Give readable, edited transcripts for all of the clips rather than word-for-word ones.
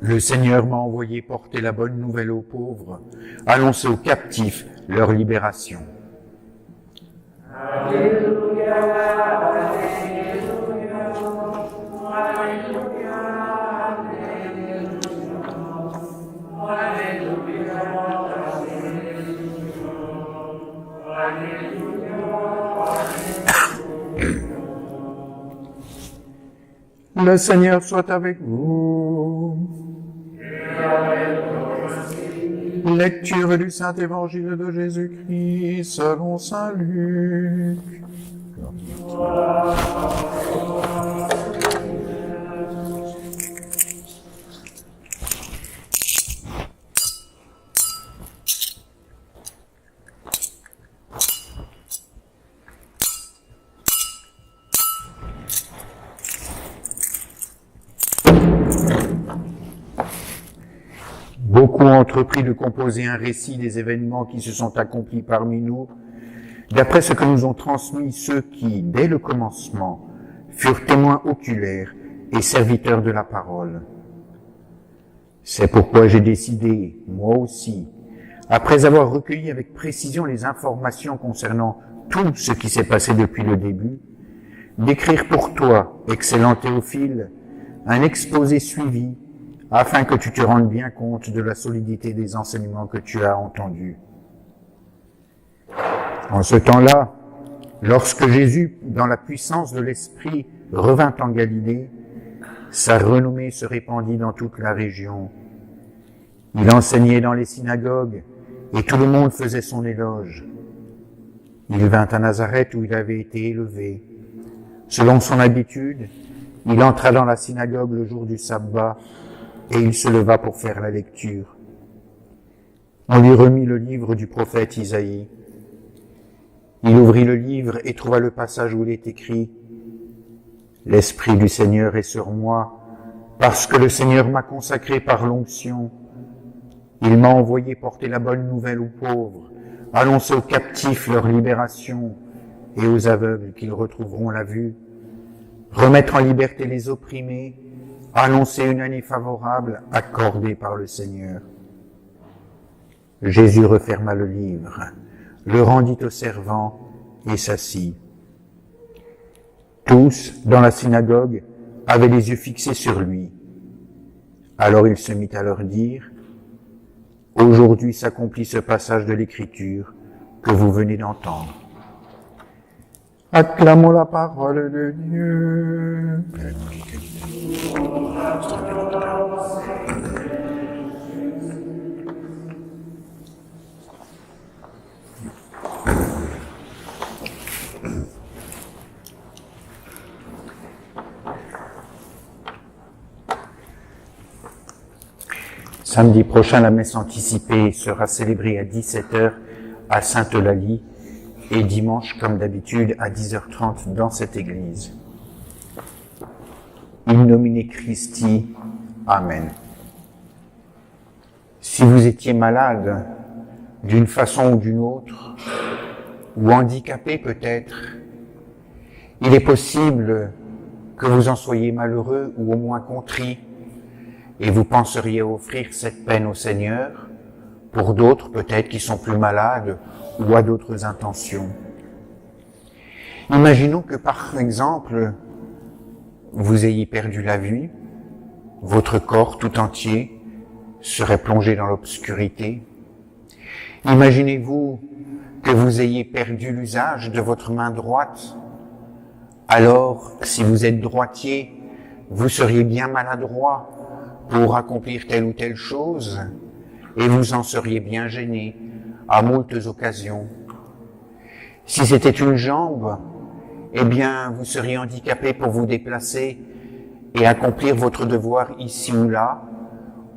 Le Seigneur m'a envoyé porter la bonne nouvelle aux pauvres, annoncer aux captifs leur libération. Alléluia, Alléluia, Alléluia, Alléluia, Alléluia. Le Seigneur soit avec vous. Lecture du Saint-Évangile de Jésus-Christ selon saint Luc. Beaucoup ont entrepris de composer un récit des événements qui se sont accomplis parmi nous, d'après ce que nous ont transmis ceux qui, dès le commencement, furent témoins oculaires et serviteurs de la parole. C'est pourquoi j'ai décidé, moi aussi, après avoir recueilli avec précision les informations concernant tout ce qui s'est passé depuis le début, d'écrire pour toi, excellent Théophile, un exposé suivi, afin que tu te rendes bien compte de la solidité des enseignements que tu as entendus. En ce temps-là, lorsque Jésus, dans la puissance de l'Esprit, revint en Galilée, sa renommée se répandit dans toute la région. Il enseignait dans les synagogues, et tout le monde faisait son éloge. Il vint à Nazareth où il avait été élevé. Selon son habitude, il entra dans la synagogue le jour du sabbat, et il se leva pour faire la lecture. On lui remit le livre du prophète Isaïe. Il ouvrit le livre et trouva le passage où il est écrit « L'Esprit du Seigneur est sur moi, parce que le Seigneur m'a consacré par l'onction. Il m'a envoyé porter la bonne nouvelle aux pauvres, annoncer aux captifs leur libération et aux aveugles qu'ils retrouveront la vue, remettre en liberté les opprimés, annoncer une année favorable accordée par le Seigneur. » Jésus referma le livre, le rendit au servant et s'assit. Tous, dans la synagogue, avaient les yeux fixés sur lui. Alors il se mit à leur dire « Aujourd'hui s'accomplit ce passage de l'Écriture que vous venez d'entendre. » Acclamons la parole de Dieu. Samedi prochain, la messe anticipée sera célébrée à 17h à Sainte-Eulalie et dimanche, comme d'habitude, à 10h30 dans cette église. In nomine Christi. Amen. Si vous étiez malade d'une façon ou d'une autre, ou handicapé peut-être, il est possible que vous en soyez malheureux ou au moins contrit, et vous penseriez offrir cette peine au Seigneur, pour d'autres peut-être qui sont plus malades ou à d'autres intentions. Imaginons que par exemple, vous ayez perdu la vue, votre corps tout entier serait plongé dans l'obscurité. Imaginez-vous que vous ayez perdu l'usage de votre main droite. Alors, si vous êtes droitier, vous seriez bien maladroit pour accomplir telle ou telle chose, et vous en seriez bien gêné à moultes occasions. Si c'était une jambe, eh bien, vous seriez handicapé pour vous déplacer et accomplir votre devoir ici ou là,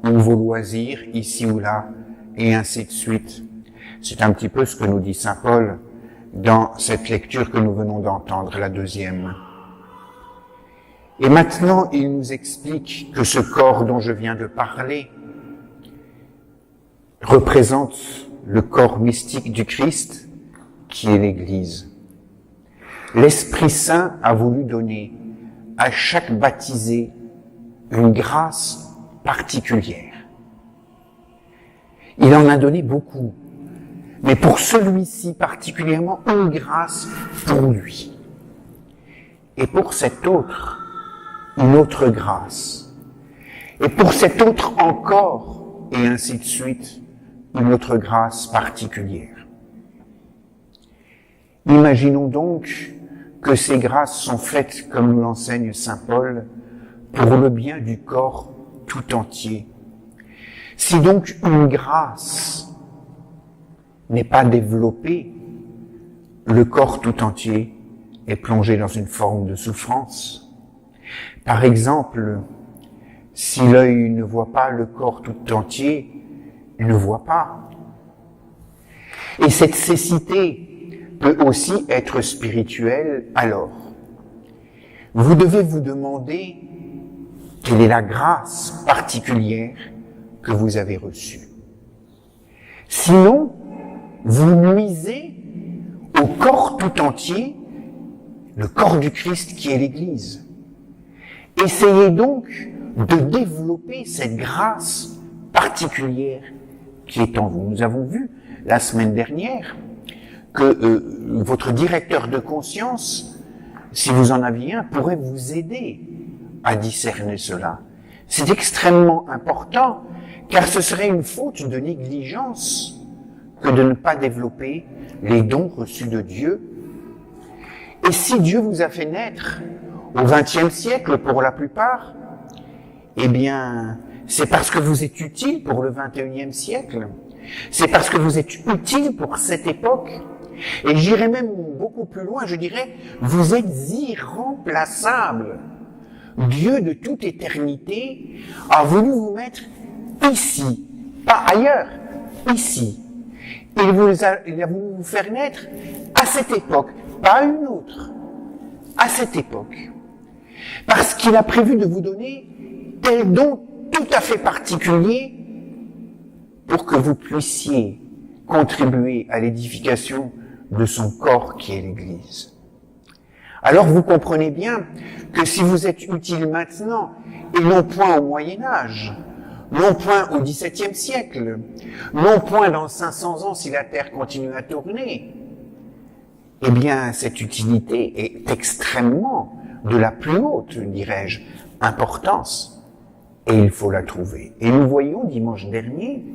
ou vos loisirs ici ou là, et ainsi de suite. C'est un petit peu ce que nous dit saint Paul dans cette lecture que nous venons d'entendre, la deuxième. Et maintenant, il nous explique que ce corps dont je viens de parler représente le corps mystique du Christ, qui est l'Église. l'Esprit Saint a voulu donner à chaque baptisé une grâce particulière. Il en a donné beaucoup, mais pour celui-ci particulièrement, une grâce pour lui. Et pour cet autre, une autre grâce. Et pour cet autre encore, et ainsi de suite, une autre grâce particulière. Imaginons donc que ces grâces sont faites, comme nous l'enseigne saint Paul, pour le bien du corps tout entier. Si donc une grâce n'est pas développée, le corps tout entier est plongé dans une forme de souffrance. Par exemple, si l'œil ne voit pas, le corps tout entier ne voit pas. Et cette cécité peut aussi être spirituelle alors. Vous devez vous demander quelle est la grâce particulière que vous avez reçue. Sinon, vous nuisez au corps tout entier, le corps du Christ qui est l'Église. Essayez donc de développer cette grâce particulière qui est en vous. Nous avons vu la semaine dernière que votre directeur de conscience, si vous en aviez un, pourrait vous aider à discerner cela. C'est extrêmement important, car ce serait une faute de négligence que de ne pas développer les dons reçus de Dieu. Et si Dieu vous a fait naître au XXe siècle pour la plupart, eh bien, c'est parce que vous êtes utile pour le XXIe siècle. C'est parce que vous êtes utile pour cette époque. Et j'irai même beaucoup plus loin, je dirais, vous êtes irremplaçable. Dieu de toute éternité a voulu vous mettre ici, pas ailleurs, ici. Il a voulu vous faire naître à cette époque, pas à une autre, à cette époque. Parce qu'il a prévu de vous donner tel don tout à fait particulier pour que vous puissiez contribuer à l'édification de son corps qui est l'Église. Alors vous comprenez bien que si vous êtes utile maintenant, et non point au Moyen-Âge, non point au XVIIe siècle, non point dans 500 ans si la Terre continue à tourner, eh bien cette utilité est extrêmement de la plus haute, dirais-je, importance, et il faut la trouver. Et nous voyons dimanche dernier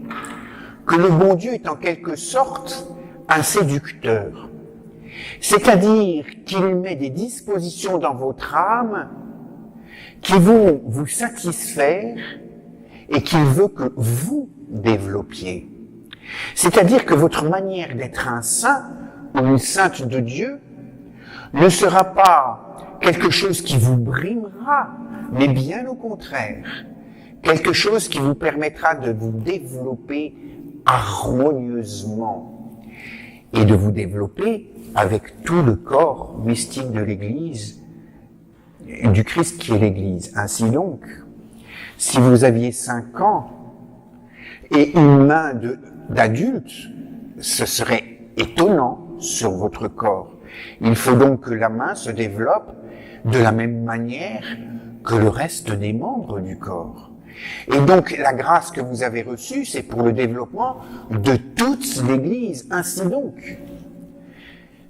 que le bon Dieu est en quelque sorte un séducteur. C'est-à-dire qu'il met des dispositions dans votre âme qui vont vous satisfaire et qu'il veut que vous développiez. C'est-à-dire que votre manière d'être un saint ou une sainte de Dieu ne sera pas quelque chose qui vous brimera, mais bien au contraire, quelque chose qui vous permettra de vous développer harmonieusement et de vous développer avec tout le corps mystique de l'Église, du Christ qui est l'Église. Ainsi donc, si vous aviez 5 ans et une main d'adulte, ce serait étonnant sur votre corps. Il faut donc que la main se développe de la même manière que le reste des membres du corps. Et donc, la grâce que vous avez reçue, c'est pour le développement de toute l'Église. Ainsi donc,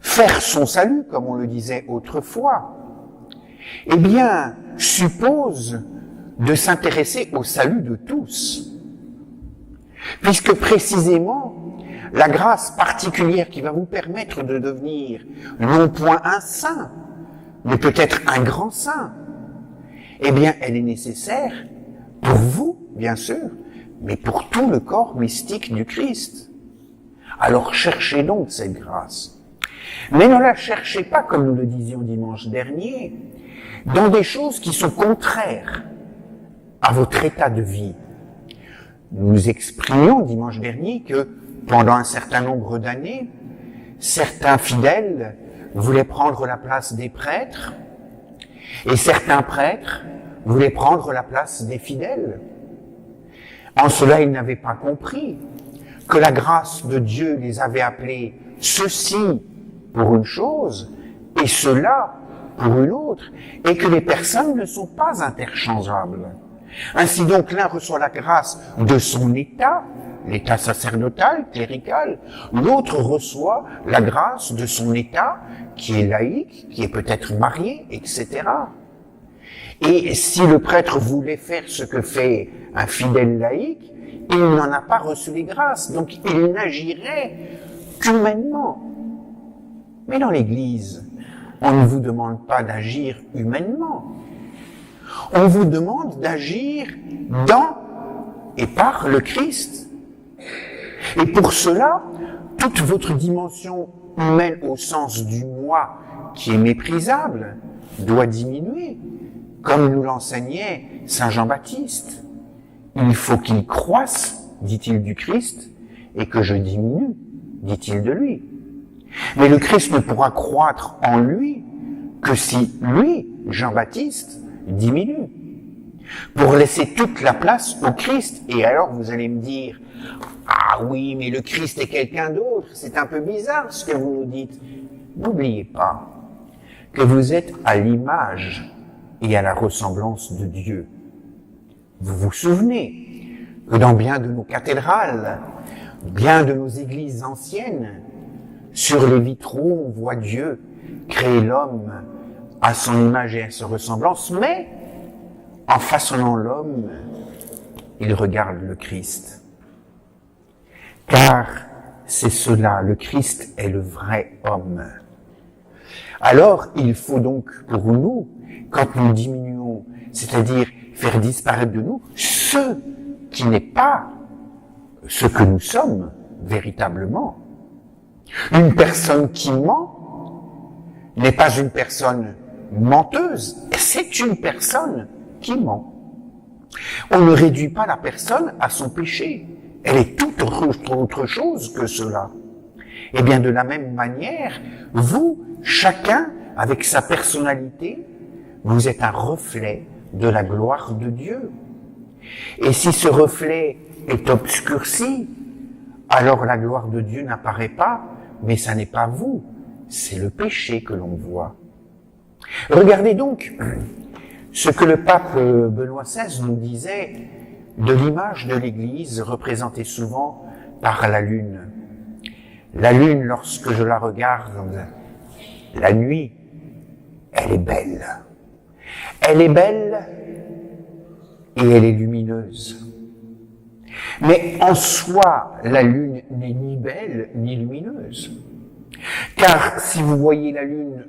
faire son salut, comme on le disait autrefois, eh bien, suppose de s'intéresser au salut de tous. Puisque précisément, la grâce particulière qui va vous permettre de devenir non point un saint, mais peut-être un grand saint, eh bien, elle est nécessaire pour vous, bien sûr, mais pour tout le corps mystique du Christ. Alors cherchez donc cette grâce. Mais ne la cherchez pas, comme nous le disions dimanche dernier, dans des choses qui sont contraires à votre état de vie. Nous exprimions dimanche dernier que pendant un certain nombre d'années, certains fidèles voulaient prendre la place des prêtres et certains prêtres voulaient prendre la place des fidèles. En cela, ils n'avaient pas compris que la grâce de Dieu les avait appelés ceci pour une chose et cela pour une autre, et que les personnes ne sont pas interchangeables. Ainsi donc, l'un reçoit la grâce de son état, l'état sacerdotal, clérical, l'autre reçoit la grâce de son état, qui est laïque, qui est peut-être marié, etc. Et si le prêtre voulait faire ce que fait un fidèle laïque, il n'en a pas reçu les grâces, donc il n'agirait qu'humainement. Mais dans l'Église, on ne vous demande pas d'agir humainement. On vous demande d'agir dans et par le Christ. Et pour cela, toute votre dimension humaine au sens du moi qui est méprisable doit diminuer, comme nous l'enseignait Saint Jean-Baptiste. Il faut qu'il croisse, dit-il du Christ, et que je diminue, dit-il de lui. Mais le Christ ne pourra croître en lui que si lui, Jean-Baptiste, diminue. Pour laisser toute la place au Christ. Et alors vous allez me dire, ah oui, mais le Christ est quelqu'un d'autre. C'est un peu bizarre ce que vous nous dites. N'oubliez pas que vous êtes à l'image et à la ressemblance de Dieu. Vous vous souvenez que dans bien de nos cathédrales, bien de nos églises anciennes, sur les vitraux, on voit Dieu créer l'homme à son image et à sa ressemblance, mais en façonnant l'homme, il regarde le Christ. Car c'est cela, le Christ est le vrai homme. Alors, il faut donc pour nous, quand nous diminuons, c'est-à-dire faire disparaître de nous ce qui n'est pas ce que nous sommes véritablement. Une personne qui ment n'est pas une personne menteuse, c'est une personne qui ment. On ne réduit pas la personne à son péché. Elle est toute autre chose que cela. Et bien de la même manière, vous, chacun, avec sa personnalité, vous êtes un reflet de la gloire de Dieu. Et si ce reflet est obscurci, alors la gloire de Dieu n'apparaît pas, mais ça n'est pas vous, c'est le péché que l'on voit. Regardez donc ce que le pape Benoît XVI nous disait de l'image de l'Église représentée souvent par la lune. La lune, lorsque je la regarde la nuit, elle est belle. Elle est belle et elle est lumineuse. Mais en soi, la lune n'est ni belle ni lumineuse. Car si vous voyez la lune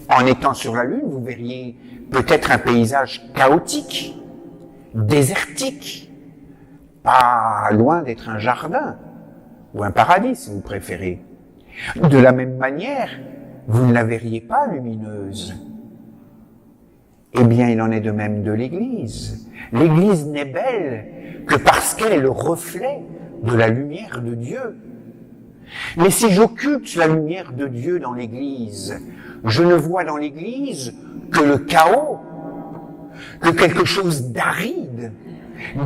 en étant sur la lune, vous verriez peut-être un paysage chaotique, désertique, pas loin d'être un jardin, ou un paradis si vous préférez. De la même manière, vous ne la verriez pas lumineuse. Eh bien, il en est de même de l'Église. L'Église n'est belle que parce qu'elle est le reflet de la lumière de Dieu. Mais si j'occulte la lumière de Dieu dans l'Église, je ne vois dans l'Église que le chaos, que quelque chose d'aride,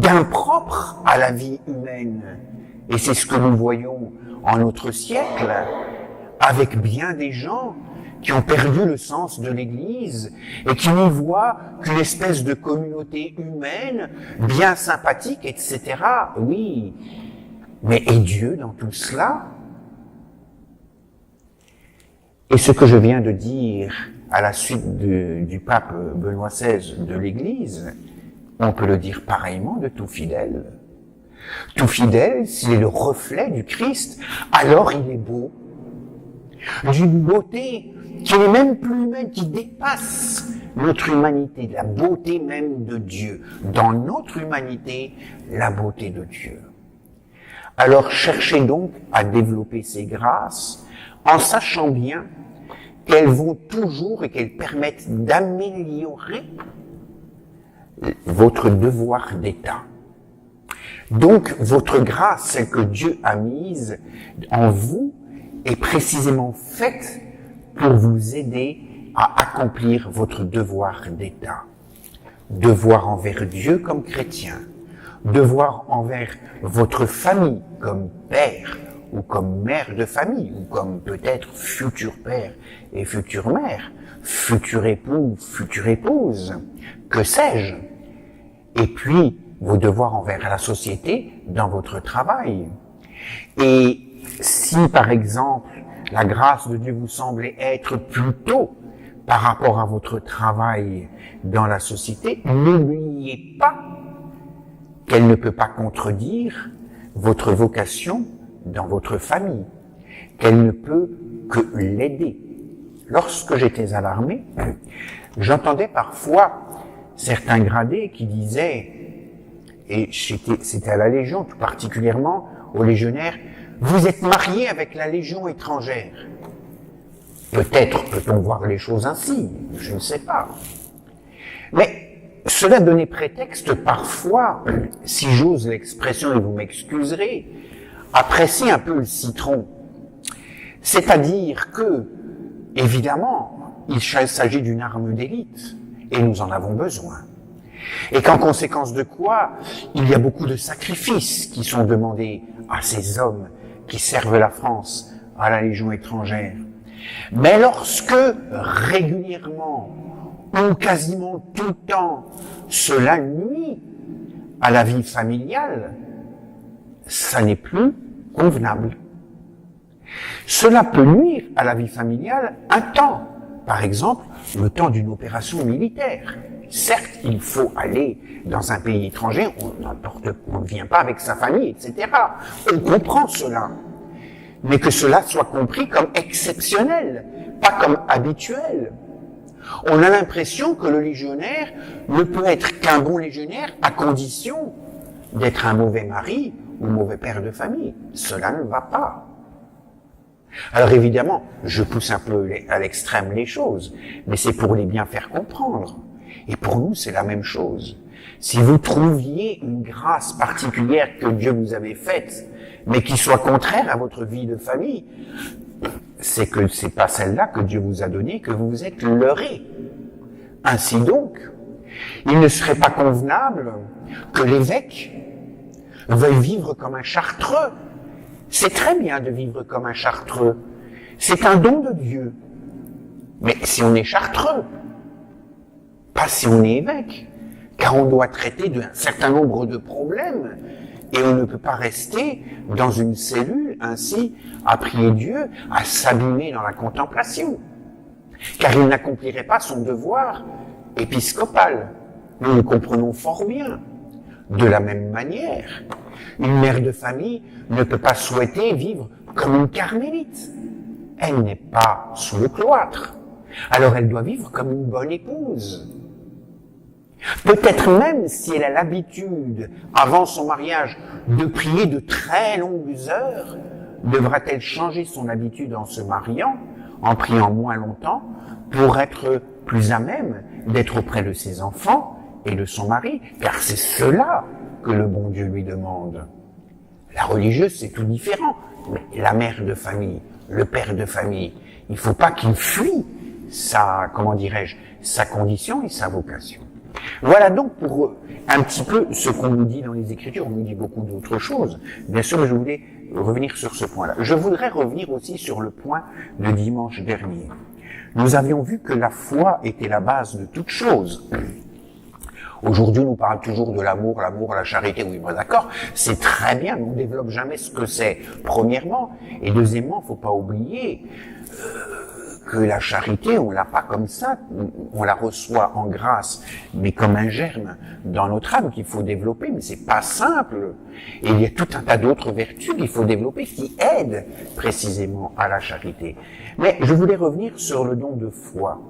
d'impropre à la vie humaine. Et c'est ce que nous voyons en notre siècle, avec bien des gens qui ont perdu le sens de l'Église et qui n'y voient qu'une espèce de communauté humaine bien sympathique, etc. Oui, mais est Dieu dans tout cela? Et ce que je viens de dire à la suite du pape Benoît XVI de l'Église, on peut le dire pareillement de tout fidèle. Tout fidèle, s'il est le reflet du Christ, alors il est beau. D'une beauté qui n'est même plus humaine, qui dépasse notre humanité, la beauté même de Dieu. Dans notre humanité, la beauté de Dieu. Alors cherchez donc à développer ces grâces en sachant bien qu'elles vont toujours et qu'elles permettent d'améliorer votre devoir d'état. Donc, votre grâce, celle que Dieu a mise en vous, est précisément faite pour vous aider à accomplir votre devoir d'état. Devoir envers Dieu comme chrétien, devoir envers votre famille comme père ou comme mère de famille, ou comme peut-être futur père et future mère, futur époux, future épouse, que sais-je. Et puis, vos devoirs envers la société dans votre travail. Et si, par exemple, la grâce de Dieu vous semblait être plutôt par rapport à votre travail dans la société, n'oubliez pas qu'elle ne peut pas contredire votre vocation dans votre famille, qu'elle ne peut que l'aider. Lorsque j'étais à l'armée, j'entendais parfois certains gradés qui disaient, et c'était à la Légion tout particulièrement, aux légionnaires, « Vous êtes mariés avec la Légion étrangère ». Peut-être peut-on voir les choses ainsi, je ne sais pas. Mais cela donnait prétexte parfois, si j'ose l'expression et vous m'excuserez, à presser un peu le citron. C'est-à-dire que, évidemment, il s'agit d'une arme d'élite, et nous en avons besoin. Et qu'en conséquence de quoi, il y a beaucoup de sacrifices qui sont demandés à ces hommes qui servent la France, à la Légion étrangère. Mais lorsque, régulièrement, ou quasiment tout le temps, cela nuit à la vie familiale, ça n'est plus convenable. Cela peut nuire à la vie familiale un temps, par exemple, le temps d'une opération militaire. Certes, il faut aller dans un pays étranger, on ne vient pas avec sa famille, etc. On comprend cela. Mais que cela soit compris comme exceptionnel, pas comme habituel. On a l'impression que le légionnaire ne peut être qu'un bon légionnaire à condition d'être un mauvais mari ou mauvais père de famille. Cela ne va pas. Alors évidemment, je pousse un peu à l'extrême les choses, mais c'est pour les bien faire comprendre. Et pour nous, c'est la même chose. Si vous trouviez une grâce particulière que Dieu vous avait faite, mais qui soit contraire à votre vie de famille, c'est que c'est pas celle-là que Dieu vous a donnée, que vous vous êtes leurré. Ainsi donc, il ne serait pas convenable que l'évêque veuille vivre comme un chartreux. C'est très bien de vivre comme un chartreux. C'est un don de Dieu. Mais si on est chartreux, pas si on est évêque, car on doit traiter d'un certain nombre de problèmes et on ne peut pas rester dans une cellule ainsi à prier Dieu, à s'abîmer dans la contemplation, car il n'accomplirait pas son devoir épiscopal. Nous le comprenons fort bien. De la même manière, une mère de famille ne peut pas souhaiter vivre comme une carmélite. Elle n'est pas sous le cloître. Alors elle doit vivre comme une bonne épouse. Peut-être même si elle a l'habitude, avant son mariage, de prier de très longues heures, devra-t-elle changer son habitude en se mariant, en priant moins longtemps, pour être plus à même d'être auprès de ses enfants et de son mari, car c'est cela que le bon Dieu lui demande. La religieuse, c'est tout différent, mais la mère de famille, le père de famille, il ne faut pas qu'il fuit sa condition et sa vocation. Voilà donc pour un petit peu ce qu'on nous dit dans les Écritures. On nous dit beaucoup d'autres choses. Bien sûr, mais je voulais revenir sur ce point-là. Je voudrais revenir aussi sur le point de dimanche dernier. Nous avions vu que la foi était la base de toute chose. Aujourd'hui, on nous parle toujours de l'amour, la charité. Oui, bon, d'accord, c'est très bien, mais on ne développe jamais ce que c'est, premièrement. Et deuxièmement, il ne faut pas oublier que la charité, on l'a pas comme ça, on la reçoit en grâce, mais comme un germe dans notre âme qu'il faut développer, mais c'est pas simple. Et il y a tout un tas d'autres vertus qu'il faut développer qui aident précisément à la charité. Mais je voulais revenir sur le don de foi.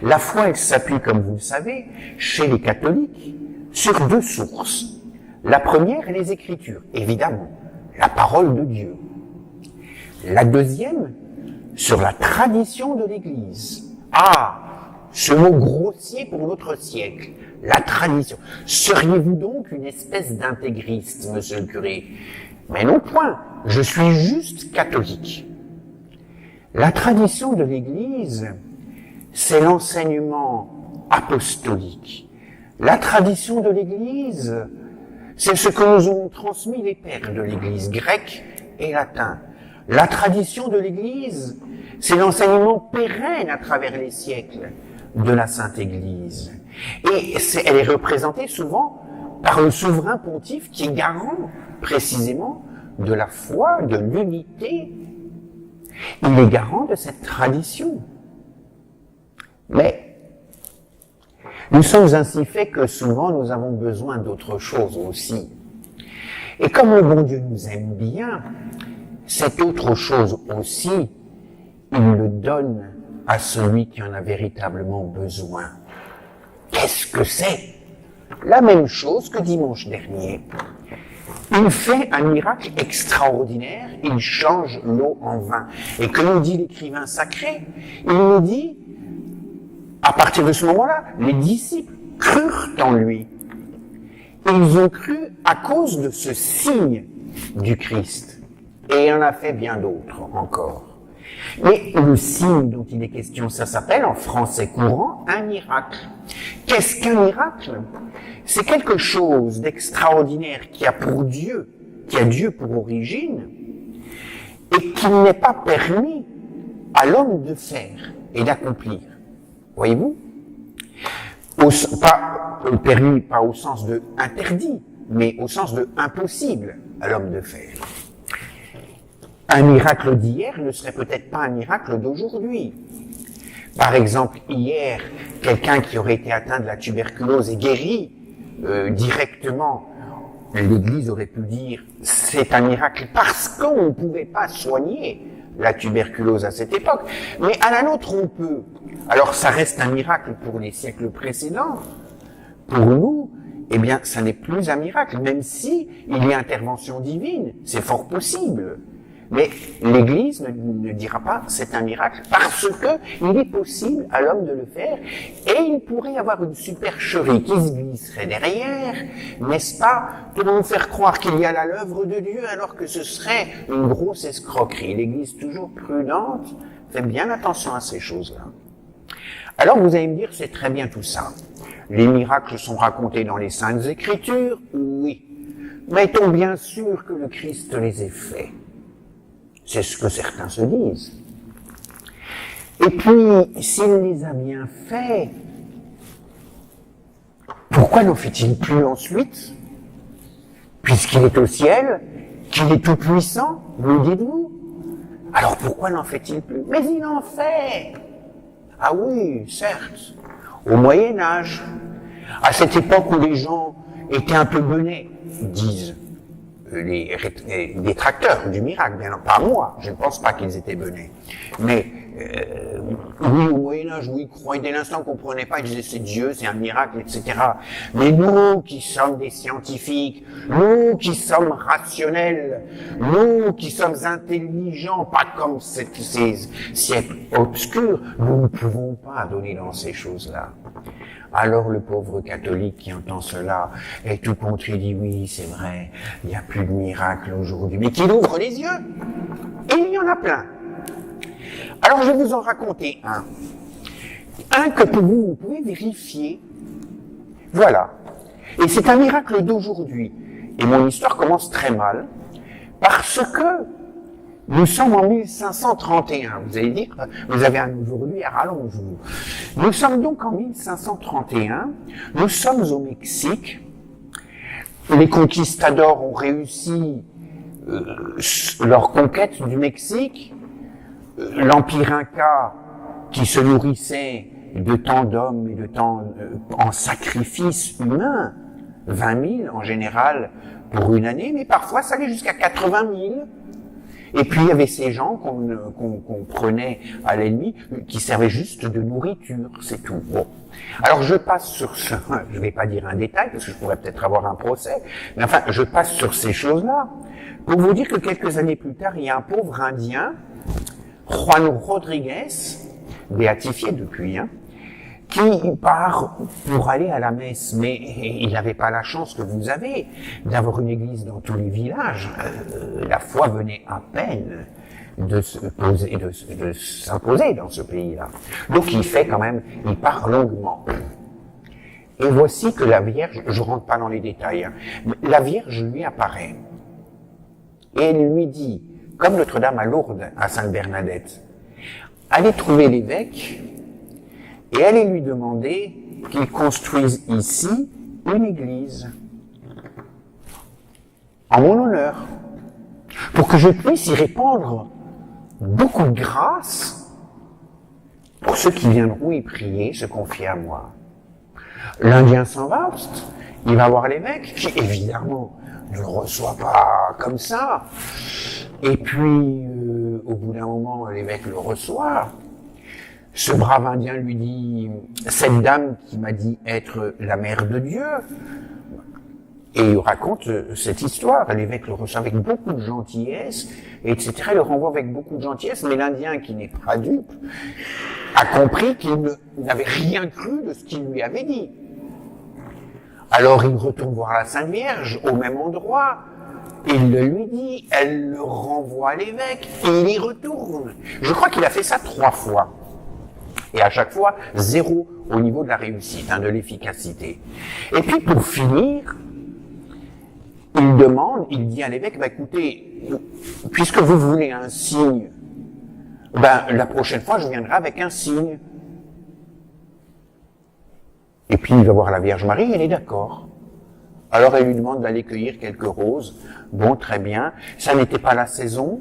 La foi, elle s'appuie, comme vous le savez, chez les catholiques, sur deux sources. La première est les Écritures, évidemment, la parole de Dieu. La deuxième, sur la tradition de l'Église. Ah, ce mot grossier pour notre siècle, la tradition. Seriez-vous donc une espèce d'intégriste, monsieur le curé? Mais non point, je suis juste catholique. La tradition de l'Église, c'est l'enseignement apostolique. La tradition de l'Église, c'est ce que nous ont transmis les pères de l'Église, grecs et latins. La tradition de l'Église, c'est l'enseignement pérenne à travers les siècles de la Sainte Église. Et elle est représentée souvent par le souverain pontife qui est garant précisément de la foi, de l'unité. Il est garant de cette tradition. Mais nous sommes ainsi faits que souvent nous avons besoin d'autre chose aussi. Et comme le bon Dieu nous aime bien, cette autre chose aussi, il le donne à celui qui en a véritablement besoin. Qu'est-ce que c'est? La même chose que dimanche dernier. Il fait un miracle extraordinaire, il change l'eau en vin. Et que nous dit l'écrivain sacré? Il nous dit, à partir de ce moment-là, les disciples crurent en lui. Ils ont cru à cause de ce signe du Christ. Et il en a fait bien d'autres encore. Mais le signe dont il est question, ça s'appelle en français courant un miracle. Qu'est-ce qu'un miracle? C'est quelque chose d'extraordinaire qui a Dieu pour origine, et qu'il n'est pas permis à l'homme de faire et d'accomplir. Voyez-vous? Permis pas au sens de interdit, mais au sens de impossible à l'homme de faire. Un miracle d'hier ne serait peut-être pas un miracle d'aujourd'hui. Par exemple, hier, quelqu'un qui aurait été atteint de la tuberculose est guéri directement. L'Église aurait pu dire c'est un miracle parce qu'on ne pouvait pas soigner la tuberculose à cette époque. Mais à la nôtre, on peut. Alors ça reste un miracle pour les siècles précédents. Pour nous, eh bien, ça n'est plus un miracle, même si il y a intervention divine. C'est fort possible. Mais l'Église ne dira pas c'est un miracle parce que il est possible à l'homme de le faire et il pourrait y avoir une supercherie qui se glisserait derrière, n'est-ce pas, pour nous faire croire qu'il y a là l'œuvre de Dieu alors que ce serait une grosse escroquerie. L'Église toujours prudente fait bien attention à ces choses-là. Alors vous allez me dire c'est très bien tout ça. Les miracles sont racontés dans les Saintes Écritures, oui. Mais est-on bien sûr que le Christ les ait faits? C'est ce que certains se disent. Et puis, s'il les a bien faits, pourquoi n'en fait-il plus ensuite? Puisqu'il est au ciel, qu'il est tout puissant, vous dites-vous. Alors pourquoi n'en fait-il plus? Mais il en fait. Ah oui, certes. Au Moyen-Âge, à cette époque où les gens étaient un peu benets, disent les détracteurs du miracle, bien pas moi, je ne pense pas qu'ils étaient benets. Mais oui, au Moyen-Âge, oui, ils croyaient dès l'instant qu'on ne comprenait pas, ils disaient c'est Dieu, c'est un miracle, etc. Mais nous qui sommes des scientifiques, nous qui sommes rationnels, nous qui sommes intelligents, pas comme ces siècles obscurs, nous ne pouvons pas donner dans ces choses-là. Alors le pauvre catholique qui entend cela est tout contré, dit oui, c'est vrai, il n'y a plus de miracle aujourd'hui, mais qu'il ouvre les yeux. Et il y en a plein. Alors je vais vous en raconter un. Un que vous pouvez vérifier. Voilà. Et c'est un miracle d'aujourd'hui. Et mon histoire commence très mal, parce que nous sommes en 1531. Vous allez dire, vous avez un aujourd'hui à rallonge. Nous sommes donc en 1531. Nous sommes au Mexique. Les conquistadors ont réussi leur conquête du Mexique. L'Empire Inca, qui se nourrissait de tant d'hommes et de tant en sacrifices humains, 20 000 en général pour une année, mais parfois ça allait jusqu'à 80 000. Et puis il y avait ces gens qu'on prenait à l'ennemi, qui servaient juste de nourriture, c'est tout. Bon. Alors je passe sur ce, je vais pas dire un détail, parce que je pourrais peut-être avoir un procès, mais enfin je passe sur ces choses-là, pour vous dire que quelques années plus tard, il y a un pauvre Indien, Juan Rodriguez, béatifié depuis, qui part pour aller à la messe, mais il n'avait pas la chance que vous avez d'avoir une église dans tous les villages. La foi venait à peine de s'imposer dans ce pays-là. Donc il part longuement. Et voici que la Vierge, je rentre pas dans les détails, mais la Vierge lui apparaît. Et elle lui dit comme Notre-Dame à Lourdes, à Sainte-Bernadette. Allez trouver l'évêque et allez lui demander qu'il construise ici une église en mon honneur, pour que je puisse y répandre beaucoup de grâce pour ceux qui viendront y prier, se confier à moi. L'Indien s'en va, il va voir l'évêque, qui évidemment ne le reçoit pas comme ça. Et puis, au bout d'un moment, l'évêque le reçoit. Ce brave Indien lui dit, cette dame qui m'a dit être la mère de Dieu, et il raconte cette histoire. L'évêque le reçoit avec beaucoup de gentillesse, etc. Il le renvoie avec beaucoup de gentillesse, mais l'Indien, qui n'est pas dupe, a compris qu'il n'avait rien cru de ce qu'il lui avait dit. Alors il retourne voir la Sainte Vierge, au même endroit. Il le lui dit, elle le renvoie à l'évêque, et il y retourne. Je crois qu'il a fait ça 3 fois. Et à chaque fois, 0 au niveau de la réussite, de l'efficacité. Et puis pour finir, il dit à l'évêque, écoutez, puisque vous voulez un signe, la prochaine fois je viendrai avec un signe. Et puis il va voir la Vierge Marie, elle est d'accord. Alors elle lui demande d'aller cueillir quelques roses. Bon, très bien. Ça n'était pas la saison,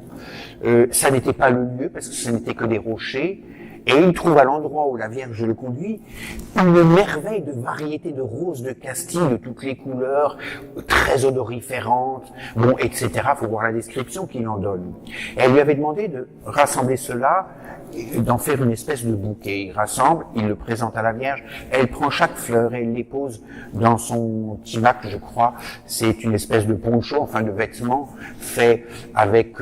ça n'était pas le lieu, parce que ce n'était que des rochers. Et il trouve à l'endroit où la Vierge le conduit une merveille de variété de roses de Castille de toutes les couleurs, très odoriférantes, bon, etc. Faut voir la description qu'il en donne. Et elle lui avait demandé de rassembler cela, d'en faire une espèce de bouquet. Il rassemble, il le présente à la Vierge, elle prend chaque fleur et elle les pose dans son petit bac, je crois. C'est une espèce de poncho, de vêtement fait avec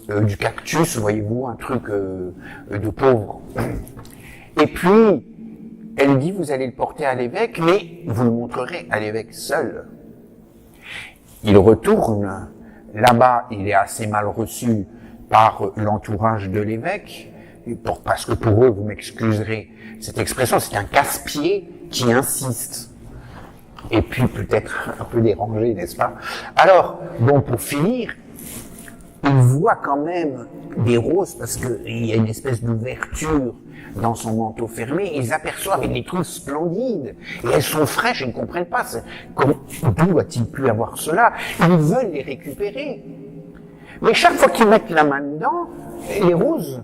du cactus, voyez-vous, un truc de pauvre. Et puis, elle dit, vous allez le porter à l'évêque, mais vous le montrerez à l'évêque seul. Il retourne, là-bas, il est assez mal reçu par l'entourage de l'évêque, parce que pour eux, vous m'excuserez cette expression, c'est un casse-pied qui insiste. Et puis, peut-être un peu dérangé, n'est-ce pas? Alors, bon, pour finir, il voit quand même des roses parce qu'il y a une espèce d'ouverture dans son manteau fermé. Ils aperçoivent des trucs splendides et elles sont fraîches, ils ne comprennent pas. D'où a-t-il pu avoir cela? Ils veulent les récupérer. Mais chaque fois qu'ils mettent la main dedans, les roses,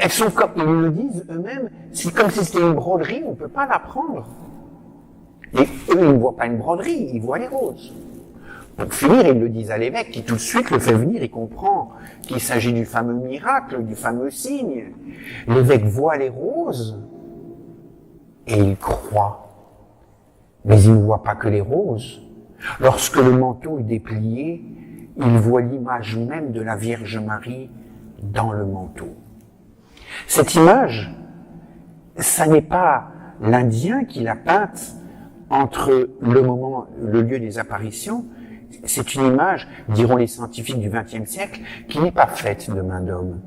elles sont comme, ils le disent eux-mêmes, c'est comme si c'était une broderie, on ne peut pas la prendre. Et eux, ils ne voient pas une broderie, ils voient les roses. Pour finir, ils le disent à l'évêque, qui tout de suite le fait venir, il comprend qu'il s'agit du fameux miracle, du fameux signe. L'évêque voit les roses et il croit. Mais il ne voit pas que les roses. Lorsque le manteau est déplié, il voit l'image même de la Vierge Marie dans le manteau. Cette image, ça n'est pas l'Indien qui l'a peinte entre le lieu des apparitions. C'est une image, diront les scientifiques du XXe siècle, qui n'est pas faite de main d'homme.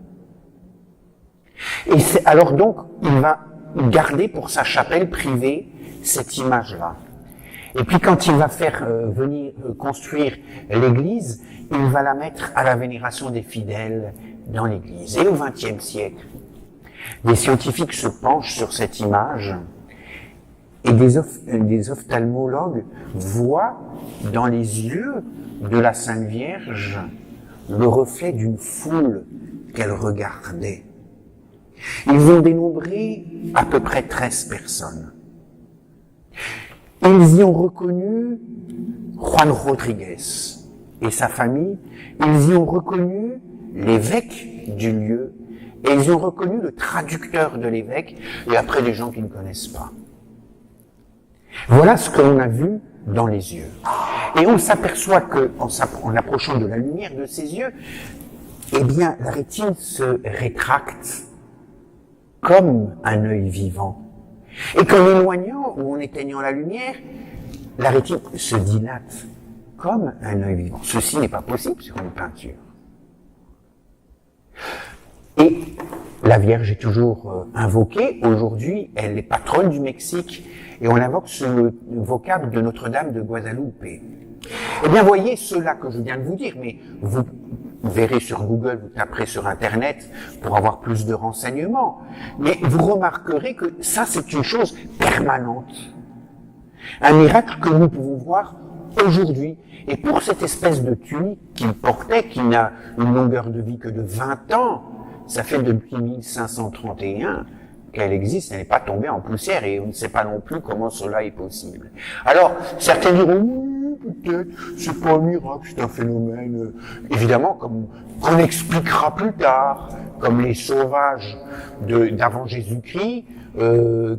Et alors donc, il va garder pour sa chapelle privée cette image-là. Et puis quand il va faire venir construire l'église, il va la mettre à la vénération des fidèles dans l'église. Et au XXe siècle, des scientifiques se penchent sur cette image et des ophtalmologues voient dans les yeux de la Sainte Vierge le reflet d'une foule qu'elle regardait. Ils ont dénombré à peu près 13 personnes. Ils y ont reconnu Juan Rodriguez et sa famille, ils y ont reconnu l'évêque du lieu, et ils ont reconnu le traducteur de l'évêque, et après des gens qu'ils ne connaissent pas. Voilà ce que l'on a vu dans les yeux. Et on s'aperçoit que, en approchant de la lumière de ses yeux, eh bien, la rétine se rétracte comme un œil vivant. Et qu'en éloignant ou en éteignant la lumière, la rétine se dilate comme un œil vivant. Ceci n'est pas possible sur une peinture. Et la Vierge est toujours invoquée. Aujourd'hui, elle est patronne du Mexique. Et on invoque ce vocable de Notre-Dame de Guadalupe. Eh bien, voyez cela que je viens de vous dire, mais vous Vous verrez sur Google, vous taperez sur Internet pour avoir plus de renseignements. Mais vous remarquerez que ça, c'est une chose permanente. Un miracle que nous pouvons voir aujourd'hui. Et pour cette espèce de tunique qu'il portait, qui n'a une longueur de vie que de 20 ans, ça fait depuis 1531 qu'elle existe, elle n'est pas tombée en poussière et on ne sait pas non plus comment cela est possible. Alors, certains diront, peut-être, c'est pas un miracle, c'est un phénomène, évidemment, comme qu'on expliquera plus tard, comme les sauvages d'avant Jésus-Christ,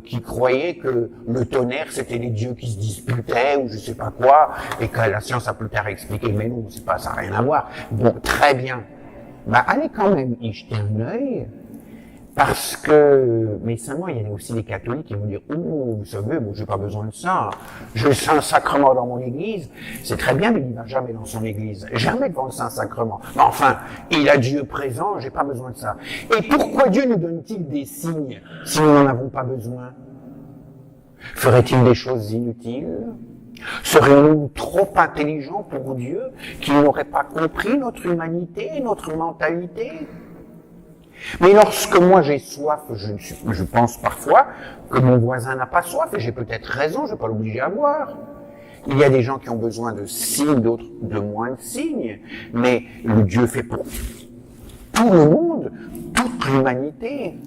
qui croyaient que le tonnerre, c'était les dieux qui se disputaient, ou je sais pas quoi, et que la science a plus tard expliqué, mais non, c'est pas, ça n'a rien à voir. Bon, très bien. Allez quand même y jeter un œil, parce que, mais seulement il y a aussi des catholiques qui vont dire, oh, vous savez, bon, j'ai pas besoin de ça. Je le Saint-Sacrement dans mon église. C'est très bien, mais il va jamais dans son église. Jamais devant le Saint-Sacrement. Mais enfin, il a Dieu présent, j'ai pas besoin de ça. Et pourquoi Dieu nous donne-t-il des signes si nous n'en avons pas besoin? Ferait-il des choses inutiles? Serions-nous trop intelligents pour Dieu qu'il n'aurait pas compris notre humanité, notre mentalité? Mais lorsque moi j'ai soif, je pense parfois que mon voisin n'a pas soif, et j'ai peut-être raison, je ne vais pas l'obliger à boire. Il y a des gens qui ont besoin de signes, d'autres de moins de signes, mais le Dieu fait pour tout le monde, toute l'humanité.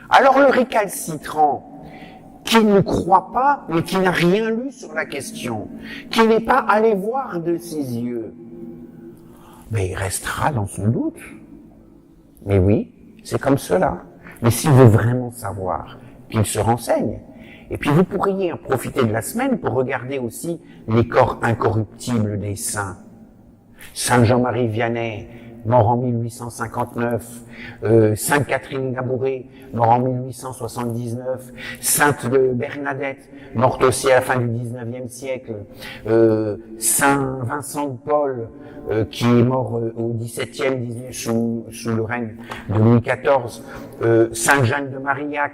Alors le récalcitrant, qui ne croit pas, mais qui n'a rien lu sur la question, qui n'est pas allé voir de ses yeux, mais il restera dans son doute. Mais oui, c'est comme cela. Mais s'il veut vraiment savoir, qu'il se renseigne. Et puis vous pourriez en profiter de la semaine pour regarder aussi les corps incorruptibles des saints. Saint Jean-Marie Vianney, mort en 1859, Sainte Catherine Labouré, mort en 1879, Sainte Bernadette, morte aussi à la fin du 19e siècle, Saint Vincent de Paul, qui est mort au 17e, sous le règne de Louis XIV, Sainte Jeanne de Marillac,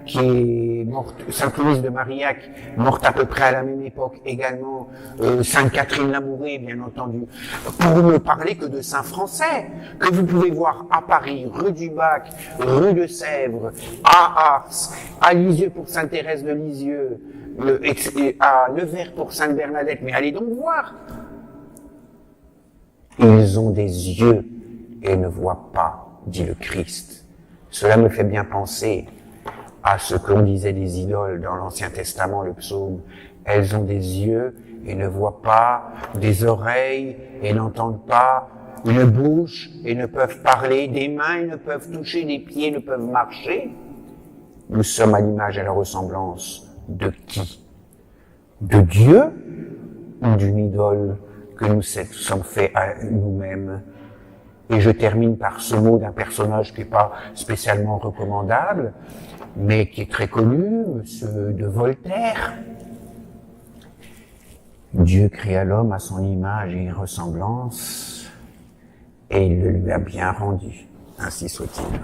qui est morte, Sainte Louise de Marillac, morte à peu près à la même époque également, Sainte Catherine Labouré, bien entendu, pour ne parler que de saints français, que vous pouvez voir à Paris, rue du Bac, rue de Sèvres, à Ars, à Lisieux pour Sainte Thérèse de Lisieux, à Nevers pour Sainte Bernadette, mais allez donc voir. Ils ont des yeux et ne voient pas, dit le Christ. Cela me fait bien penser à ce qu'on disait des idoles dans l'Ancien Testament, le psaume. Elles ont des yeux et ne voient pas, des oreilles et n'entendent pas, une bouche et ne peuvent parler, des mains et ne peuvent toucher, des pieds ne peuvent marcher. Nous sommes à l'image et à la ressemblance de qui? De Dieu ou d'une idole que nous sommes faits à nous-mêmes? Et je termine par ce mot d'un personnage qui n'est pas spécialement recommandable, mais qui est très connu, monsieur de Voltaire. Dieu créa l'homme à son image et ressemblance, et il le lui a bien rendu. Ainsi soit-il.